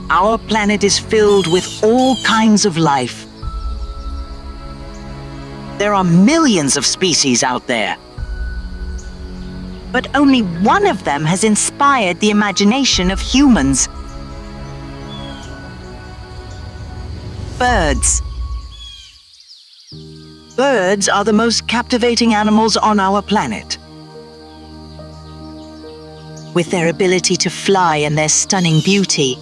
Our planet is filled with all kinds of life. There are millions of species out there. But only one of them has inspired the imagination of humans. Birds. Birds are the most captivating animals on our planet. With their ability to fly and their stunning beauty,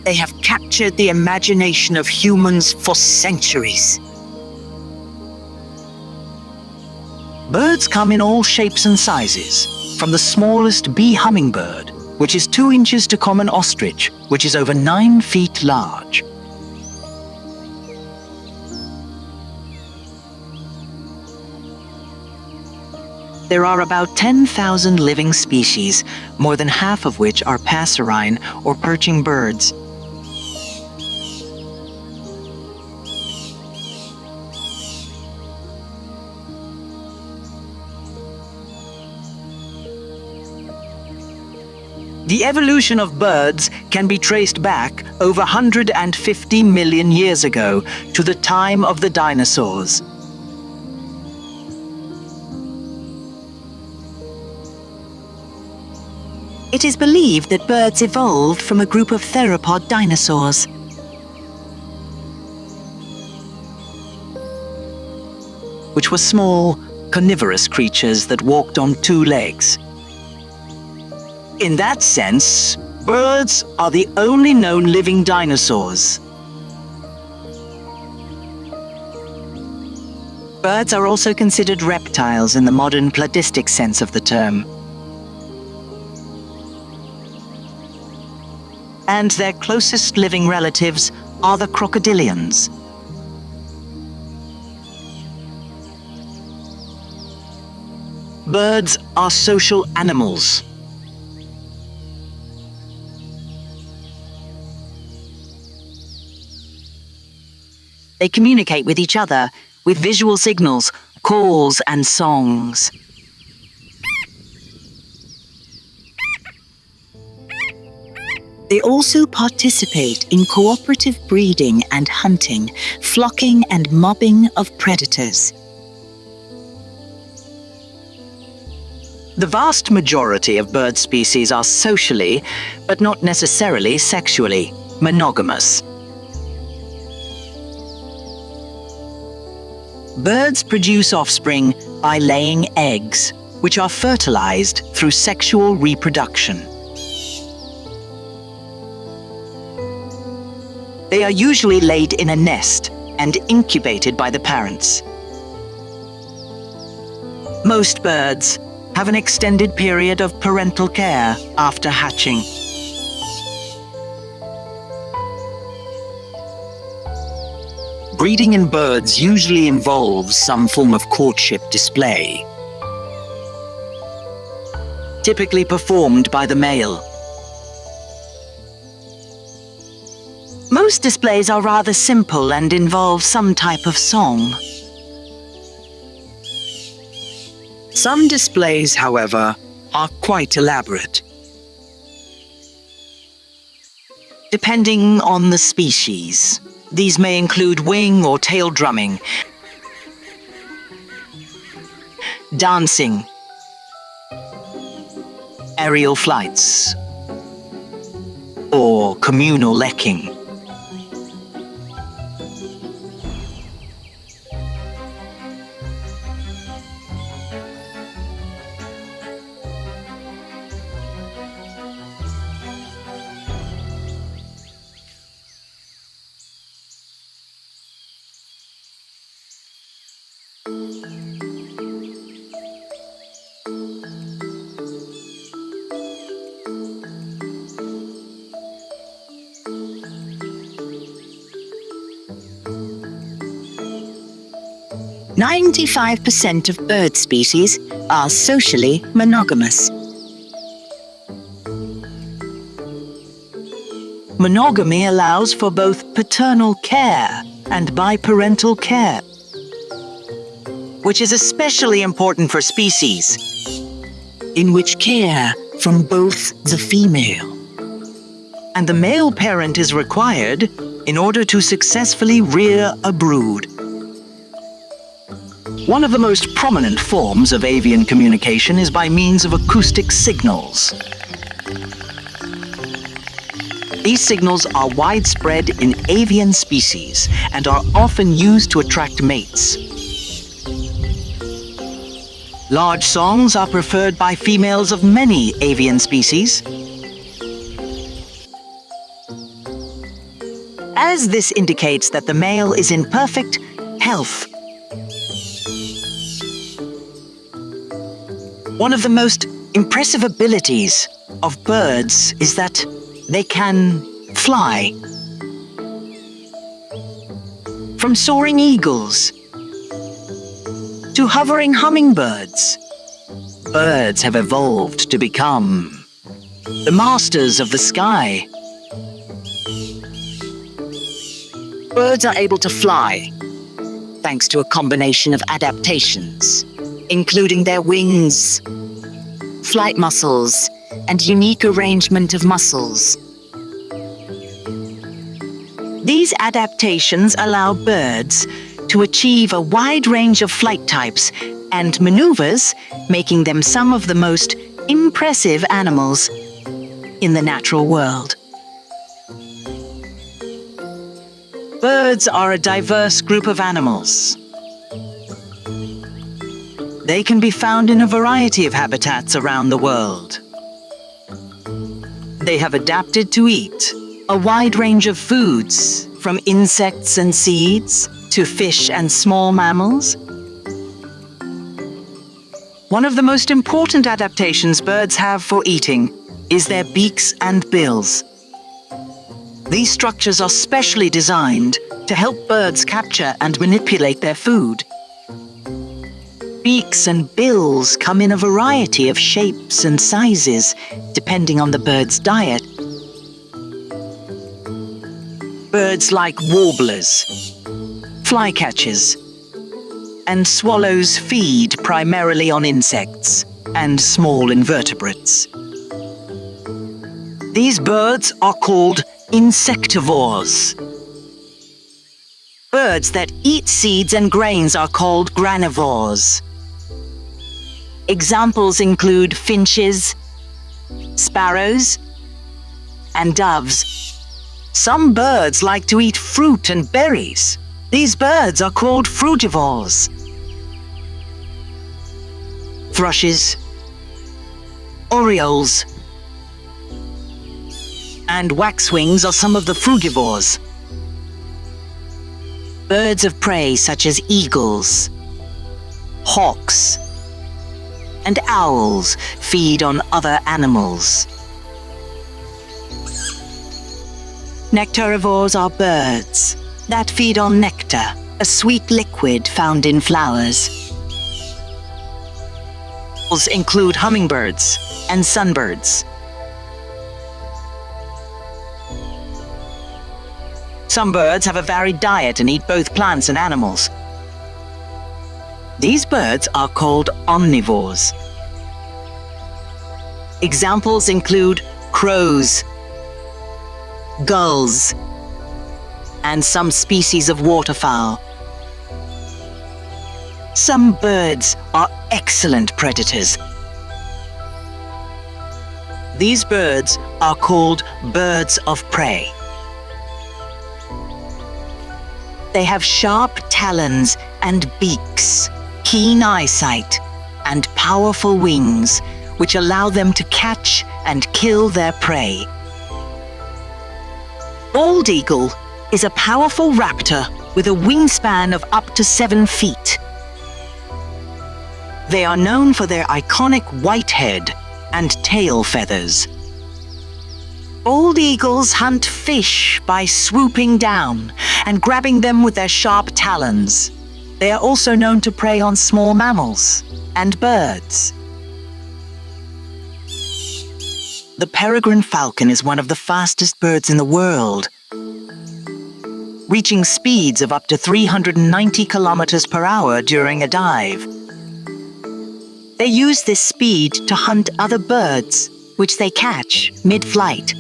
they have captured the imagination of humans for centuries. Birds come in all shapes and sizes, from the smallest bee hummingbird, which is 2 inches, to common ostrich, which is over 9 feet large. There are about 10,000 living species, more than half of which are passerine or perching birds. The evolution of birds can be traced back over 150 million years ago to the time of the dinosaurs. It is believed that birds evolved from a group of theropod dinosaurs. Which were small, carnivorous creatures that walked on 2 legs. In that sense, birds are the only known living dinosaurs. Birds are also considered reptiles in the modern cladistic sense of the term. And their closest living relatives are the crocodilians. Birds are social animals. They communicate with each other with visual signals, calls, and songs. They also participate in cooperative breeding and hunting, flocking and mobbing of predators. The vast majority of bird species are socially, but not necessarily sexually, monogamous. Birds produce offspring by laying eggs, which are fertilized through sexual reproduction. They are usually laid in a nest and incubated by the parents. Most birds have an extended period of parental care after hatching. Breeding in birds usually involves some form of courtship display, typically performed by the male. Most displays are rather simple and involve some type of song. Some displays, however, are quite elaborate. Depending on the species, these may include wing or tail drumming, dancing, aerial flights, or communal lecking. "95% of bird species are socially monogamous. Monogamy allows for both paternal care and biparental care, which is especially important for species. in which care from both the female and the male parent is required in order to successfully rear a brood. One of the most prominent forms of avian communication is by means of acoustic signals. These signals are widespread in avian species and are often used to attract mates. Large songs are preferred by females of many avian species, as this indicates that the male is in perfect health. One of the most impressive abilities of birds is that they can fly. From soaring eagles to hovering hummingbirds, birds have evolved to become the masters of the sky. Birds are able to fly thanks to a combination of adaptations, including their wings, flight muscles, and unique arrangement of muscles. These adaptations allow birds to achieve a wide range of flight types and maneuvers, making them some of the most impressive animals in the natural world. Birds are a diverse group of animals. They can be found in a variety of habitats around the world. They have adapted to eat a wide range of foods, from insects and seeds to fish and small mammals. One of the most important adaptations birds have for eating is their beaks and bills. These structures are specially designed to help birds capture and manipulate their food. Beaks and bills come in a variety of shapes and sizes, depending on the bird's diet. Birds like warblers, flycatchers, and swallows feed primarily on insects and small invertebrates. These birds are called insectivores. Birds that eat seeds and grains are called granivores. Examples include finches, sparrows, and doves. Some birds like to eat fruit and berries. These birds are called frugivores. Thrushes, orioles, and waxwings are some of the frugivores. Birds of prey such as eagles, hawks, and owls feed on other animals. Nectarivores are birds that feed on nectar, a sweet liquid found in flowers. Owls include hummingbirds and sunbirds. Some birds have a varied diet and eat both plants and animals. These birds are called omnivores. Examples include crows, gulls, and some species of waterfowl. Some birds are excellent predators. These birds are called birds of prey. They have sharp talons and beaks, keen eyesight, and powerful wings, which allow them to catch and kill their prey. Bald eagle is a powerful raptor with a wingspan of up to 7 feet. They are known for their iconic white head and tail feathers. Bald eagles hunt fish by swooping down and grabbing them with their sharp talons. They are also known to prey on small mammals and birds. The peregrine falcon is one of the fastest birds in the world, reaching speeds of up to 390 kilometers per hour during a dive. They use this speed to hunt other birds, which they catch mid-flight.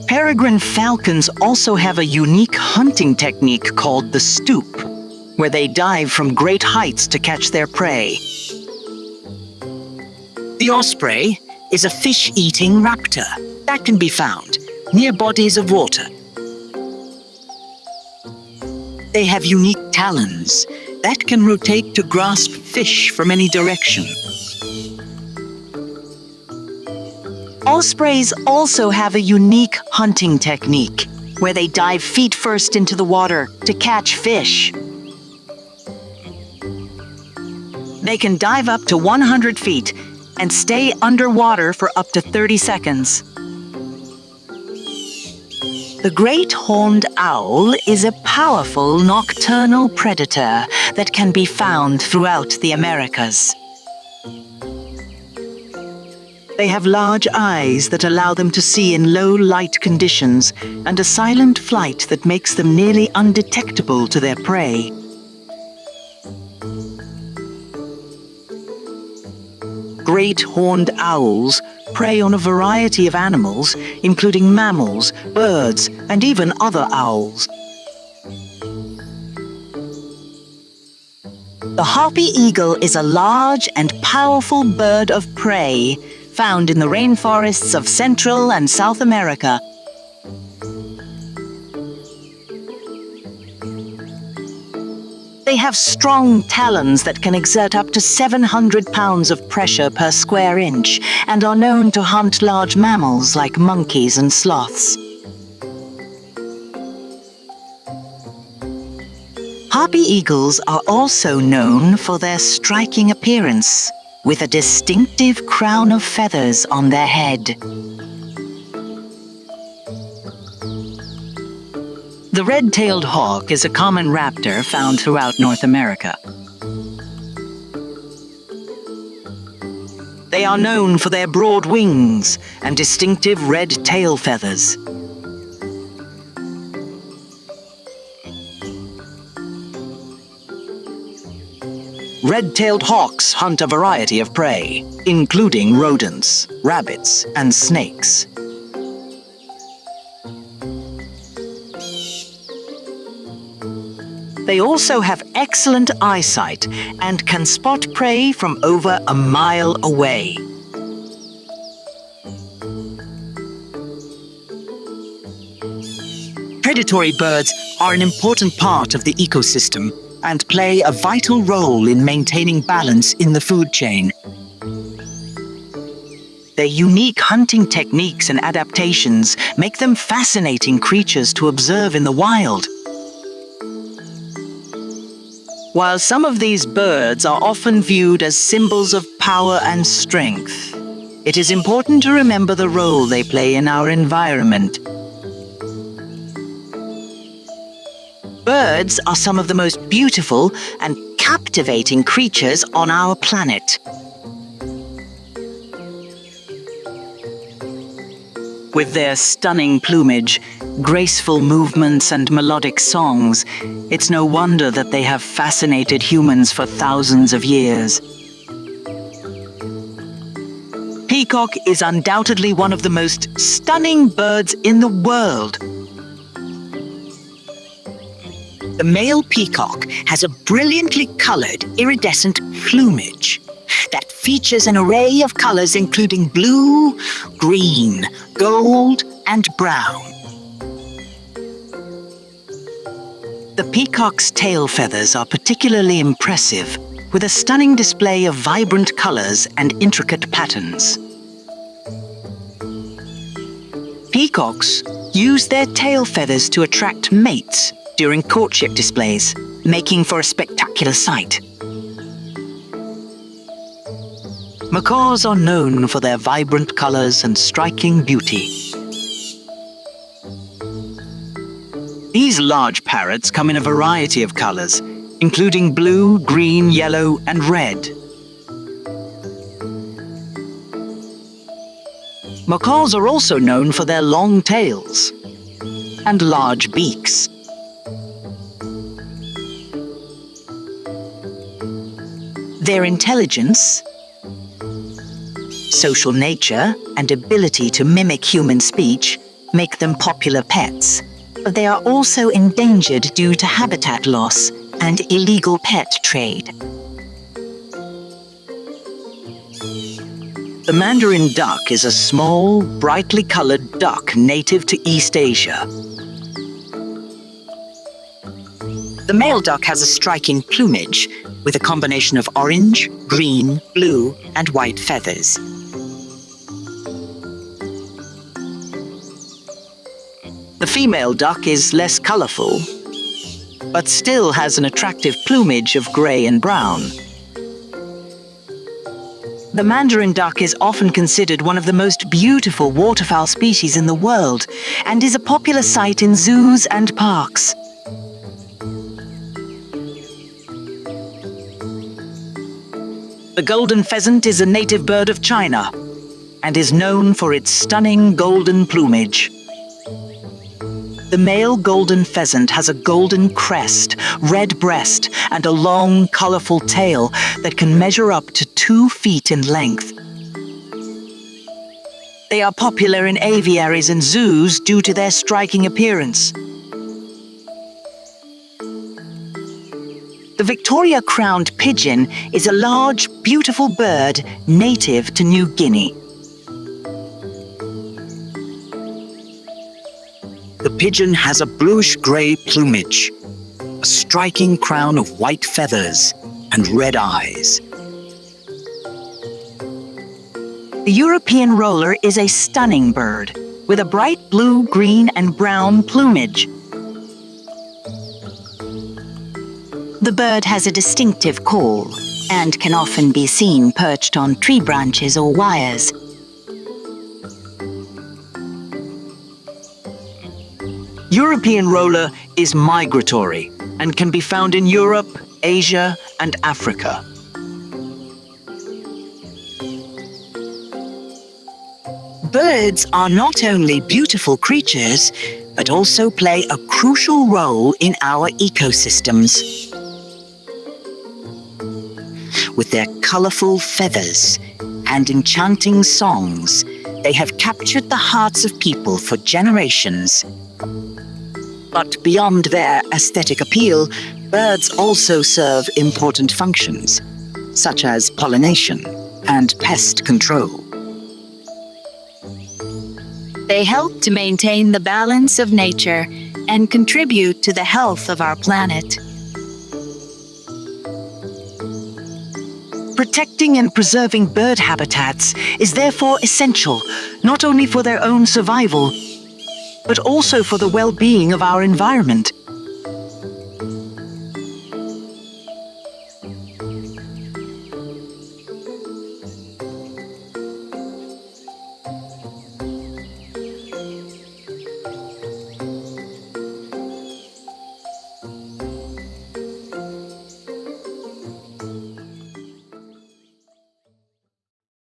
Peregrine falcons also have a unique hunting technique called the stoop, where they dive from great heights to catch their prey. The osprey is a fish-eating raptor that can be found near bodies of water. They have unique talons that can rotate to grasp fish from any direction. Ospreys also have a unique hunting technique, where they dive feet first into the water to catch fish. They can dive up to 100 feet and stay underwater for up to 30 seconds. The great horned owl is a powerful nocturnal predator that can be found throughout the Americas. They have large eyes that allow them to see in low light conditions and a silent flight that makes them nearly undetectable to their prey. Great horned owls prey on a variety of animals, including mammals, birds, and even other owls. The harpy eagle is a large and powerful bird of prey found in the rainforests of Central and South America. They have strong talons that can exert up to 700 pounds of pressure per square inch and are known to hunt large mammals like monkeys and sloths. Harpy eagles are also known for their striking appearance, with a distinctive crown of feathers on their head. The red-tailed hawk is a common raptor found throughout North America. They are known for their broad wings and distinctive red tail feathers. Red-tailed hawks hunt a variety of prey, including rodents, rabbits, and snakes. They also have excellent eyesight and can spot prey from over a mile away. Predatory birds are an important part of the ecosystem and play a vital role in maintaining balance in the food chain. Their unique hunting techniques and adaptations make them fascinating creatures to observe in the wild. While some of these birds are often viewed as symbols of power and strength, it is important to remember the role they play in our environment. Birds are some of the most beautiful and captivating creatures on our planet. With their stunning plumage, graceful movements, and melodic songs, it's no wonder that they have fascinated humans for thousands of years. Peacock is undoubtedly one of the most stunning birds in the world. The male peacock has a brilliantly colored, iridescent plumage that features an array of colors including blue, green, gold, and brown. The peacock's tail feathers are particularly impressive, with a stunning display of vibrant colors and intricate patterns. Peacocks use their tail feathers to attract mates during courtship displays, making for a spectacular sight. Macaws are known for their vibrant colors and striking beauty. These large parrots come in a variety of colors, including blue, green, yellow, and red. Macaws are also known for their long tails and large beaks. Their intelligence, social nature, and ability to mimic human speech make them popular pets. But they are also endangered due to habitat loss and illegal pet trade. The Mandarin duck is a small, brightly colored duck native to East Asia. The male duck has a striking plumage with a combination of orange, green, blue, and white feathers. The female duck is less colorful, but still has an attractive plumage of gray and brown. The Mandarin duck is often considered one of the most beautiful waterfowl species in the world and is a popular sight in zoos and parks. The golden pheasant is a native bird of China and is known for its stunning golden plumage. The male golden pheasant has a golden crest, red breast, and a long, colorful tail that can measure up to 2 feet in length. They are popular in aviaries and zoos due to their striking appearance. The Victoria crowned pigeon is a large, beautiful bird native to New Guinea. The pigeon has a bluish-gray plumage, a striking crown of white feathers, and red eyes. The European roller is a stunning bird with a bright blue, green, and brown plumage. The bird has a distinctive call and can often be seen perched on tree branches or wires. European roller is migratory and can be found in Europe, Asia, and Africa. Birds are not only beautiful creatures, but also play a crucial role in our ecosystems. With their colorful feathers and enchanting songs, they have captured the hearts of people for generations. But beyond their aesthetic appeal, birds also serve important functions, such as pollination and pest control. They help to maintain the balance of nature and contribute to the health of our planet. Protecting and preserving bird habitats is therefore essential, not only for their own survival, but also for the well-being of our environment.